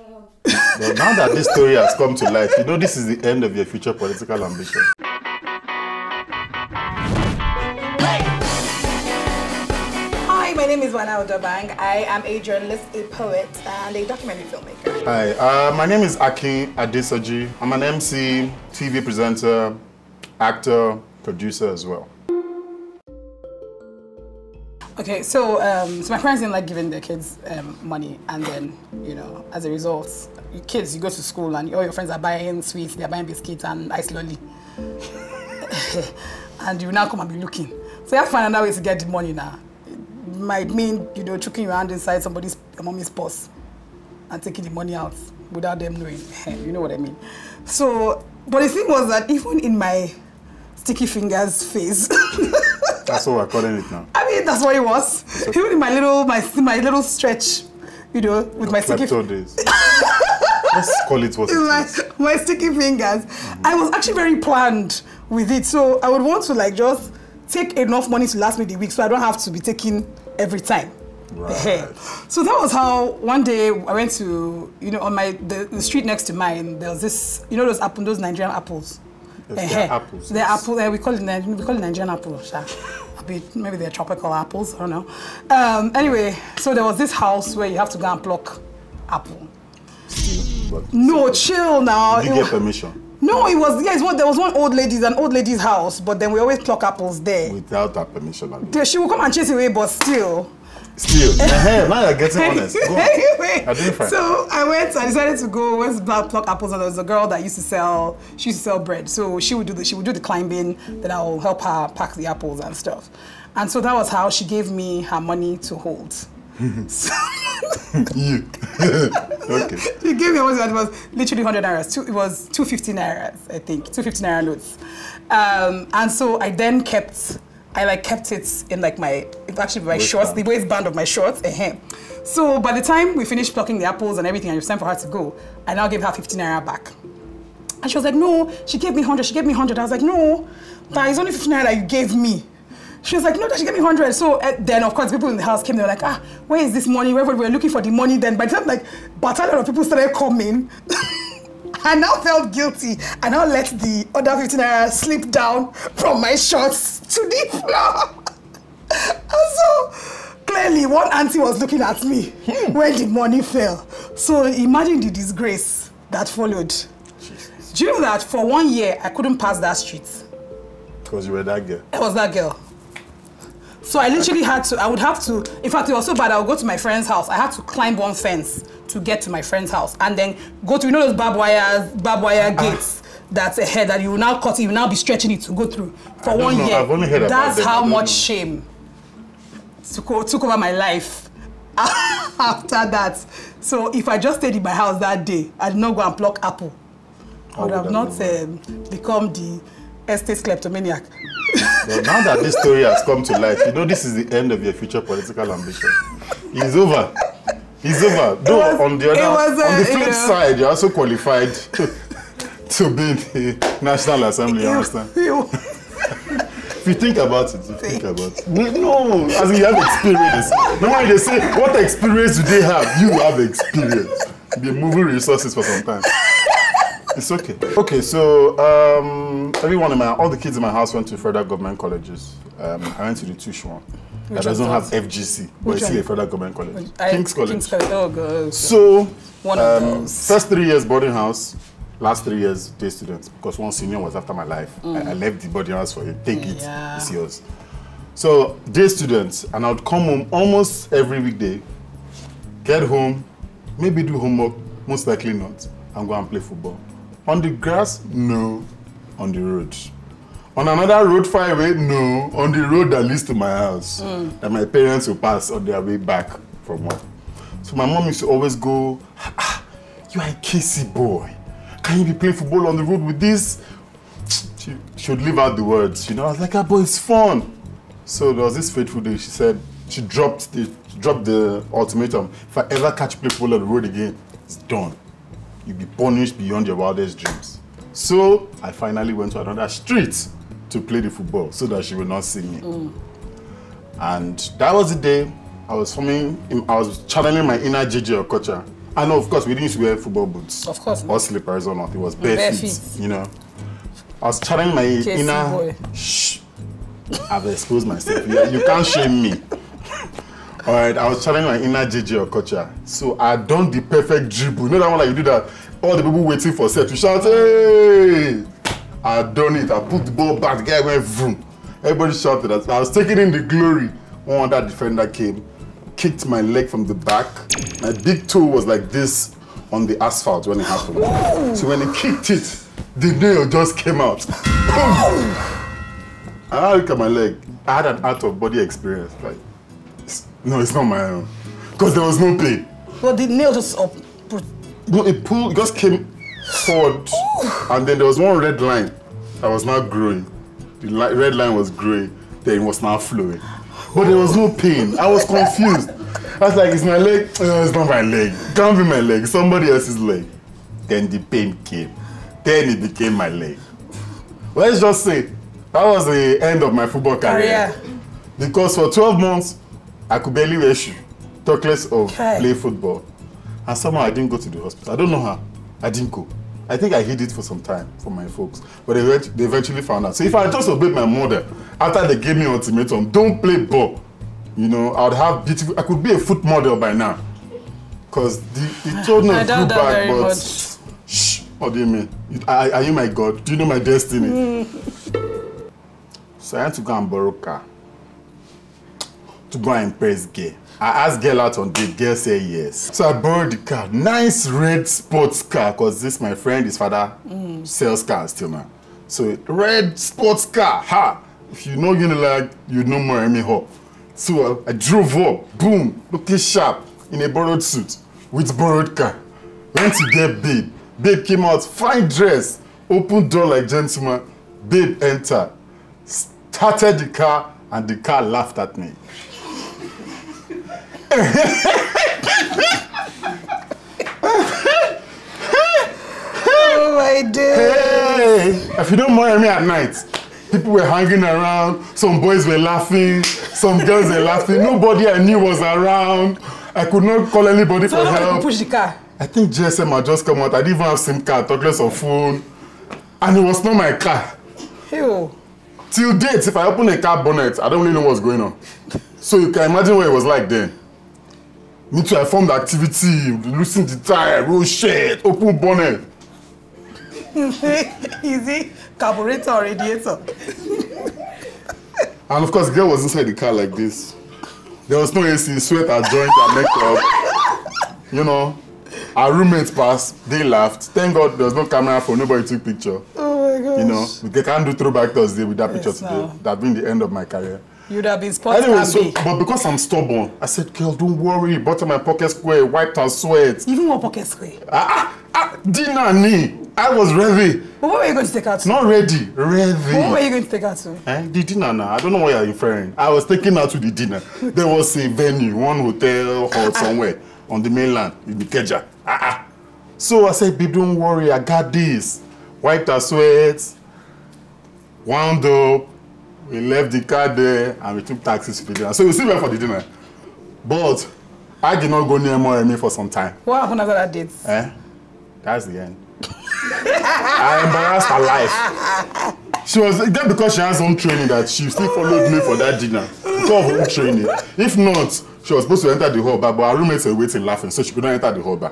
But now that this story has come to light, you know this is the end of your future political ambition. Hi, my name is Wana Udobang. I am a journalist, a poet, and a documentary filmmaker. Hi, my name is Akin Adesoji. I'm an MC, TV presenter, actor, producer as well. Okay, so my parents didn't like giving their kids money, and then, you know, as a result, you go to school and all your friends are buying sweets, they're buying biscuits and ice lolly. And you now come and be looking. So you have to find another way to get the money now. It might mean, you know, choking your hand inside somebody's mommy's purse and taking the money out without them knowing. You know what I mean? So, but the thing was that even in my sticky fingers phase, that's what we're calling it now. I mean, that's what it was. Okay. Even in my little stretch, you know, with my sticky fingers. Let's call it what it is. My sticky fingers. I was actually very planned with it, so I would want to like just take enough money to last me the week, so I don't have to be taking every time. Right. So that was how one day I went to, you know, on the street next to mine. There was this, you know, those Nigerian apples. Yes, they're apples. They're apples. We call it Nigerian apple. Maybe they're tropical apples. I don't know. Anyway, so there was this house where you have to go and pluck apple. No, chill now. Did you get permission? No, it was there was an old lady's house, but then we always pluck apples there. Without that permission. She will come and chase away, but still. Now you're getting honest. Anyway, so I decided to go pluck apples, and there was a girl that used to sell bread. So she would do the climbing, then I will help her pack the apples and stuff. And so that was how she gave me her money to hold. You. Okay. She gave me what it was literally 100 naira. It was 250 naira, I think, 250 naira notes. And so I then kept it in like my shorts, the waistband of my shorts. So by the time we finished plucking the apples and everything, and it was time for her to go, I now gave her 50 naira back. And she was like, no, she gave me 100. I was like, no, that is only 50 naira that you gave me. She was like, no, that she gave me 100. So then, of course, people in the house came. They were like, where is this money? Wherever we were looking for the money. Then by the time, like, battalion of people started coming, I now felt guilty. I now let the other 50 naira slip down from my shorts to the floor. And so, clearly, one auntie was looking at me when the money fell. So imagine the disgrace that followed. Jesus. Do you know that for 1 year, I couldn't pass that street? Because you were that girl? I was that girl. So I literally I would have to, in fact, it was so bad, I would go to my friend's house. I had to climb one fence to get to my friend's house and then go to, you know, those barbed wire gates that's ahead that you will now cut it, you will now be stretching it to go through for 1 year. I've only heard about That's how much shame took over my life after that. So if I just stayed in my house that day, I did not go and pluck apple. I would have not become the estate kleptomaniac. Well, now that this story has come to light, you know this is the end of your future political ambition. It's over. It's over. Though on the flip side, you're also qualified to be in the National Assembly, you understand? If you think about it, No, as in you have experience. Normally they say, what experience do they have? You have experience. They're moving resources for some time. It's okay. Okay, so all the kids in my house went to federal government colleges. I went to the Tush one. That doesn't have FGC, but it's still a federal government college. King's College. King's College. Oh, God. So, first 3 years boarding house, last 3 years day students, because one senior was after my life. I left the boarding house for him. Take it, it's yours. So, day students, and I would come home almost every weekday, get home, maybe do homework, most likely not, and go and play football. On the grass? No. On the road. On another road far away? No. On the road that leads to my house. That my parents will pass on their way back from work. So my mom used to always go, you are a kissy boy. Can you be playing football on the road with this? She would leave out the words, you know. I was like, boy, it's fun. So there was this fateful day, she said, she dropped the ultimatum. If I ever catch play football on the road again, it's done. You'll be punished beyond your wildest dreams. So I finally went to another street to play the football so that she would not see me. And that was the day I was channeling my inner JJ Okocha And of course, we didn't used to wear football boots. Of course. Or slippers or not. It was bare feet, you know. I was channeling my inner... Boy. Shh. I've exposed myself. You can't shame me. All right, I was channeling my inner JJ Okocha. So I done the perfect dribble. You know that one like you do that? All the people waiting for set to shout, hey! I done it. I put the ball back. The guy went vroom. Everybody shouted at me. I was taking in the glory. One other defender came, kicked my leg from the back. My big toe was like this on the asphalt when it happened. Whoa. So when he kicked it, the nail just came out. Boom! And I look at my leg. I had an out-of-body experience. Like, no, it's not my own. Because there was no pain. Well, the nail just up. No, it just came forward. And then there was one red line that was now growing. The red line was growing, then it was now flowing. But there was no pain. I was confused. I was like, it's my leg? It's not my leg. It can't be my leg. It's somebody else's leg. Then the pain came. Then it became my leg. Let's just say, that was the end of my football career. Because for 12 months, I could barely wear shoes. Talk less of play football. And somehow I didn't go to the hospital. I don't know how. I didn't go. I think I hid it for some time from my folks. But they eventually found out. So if I just obeyed my mother, after they gave me an ultimatum, don't play ball, you know, I would have beautiful, I could be a foot model by now. Because the told me to go back, but much. Shh, what do you mean? Are you my God? Do you know my destiny? So I had to go and borrow a car to go and impress girl. I asked girl out on date, girl said yes. So I borrowed the car, nice red sports car, because this my friend, his father sells cars still now. So red sports car, ha! If you know Unilag, you know more me ho. So I drove up, boom, looking sharp, in a borrowed suit, with borrowed car. Went to get Babe. Babe came out, fine dress, open door like gentleman. Babe entered, started the car, and the car laughed at me. Oh my days! Hey, if you don't mind me at night, people were hanging around, some boys were laughing, some girls were laughing, nobody I knew was around. I could not call anybody for help. Push the car? I think GSM had just come out. I didn't even have SIM card, talk less of phone. And it was not my car. Ew. Till date, if I open a car bonnet, I don't really know what's going on. So you can imagine what it was like then. Me too, I formed activity, loosen the tire, roll shit, open bonnet. Easy, carburetor or radiator. And of course, the girl was inside the car like this. There was no AC, sweat had joined her makeup. You know, our roommates passed, they laughed. Thank God there was no camera for nobody took picture. Oh my gosh. You know, they can't do throwback Thursday with that picture today. That'd been the end of my career. You'd have been sports anyway, but because I'm stubborn, I said, girl, don't worry. Bought my pocket square, wiped her sweat. Even more pocket square? Dinner, knee. I was ready. But what were you going to take her to? Not ready, ready. What were you going to take her to? The dinner now. I don't know what you're inferring. I was taking her to the dinner. There was a venue, one hotel or somewhere on the mainland in Ikeja. So I said, babe, don't worry, I got this. Wiped her sweat, wound up. We left the car there and we took taxis to the dinner. So we still went for the dinner. But I did not go near Moremi for some time. What happened after that date? That's the end. I embarrassed her life. She was just because she has home training that she still followed me for that dinner. Because of home training. If not, she was supposed to enter the hall bar, but our roommates were waiting laughing, so she could not enter the hall bar.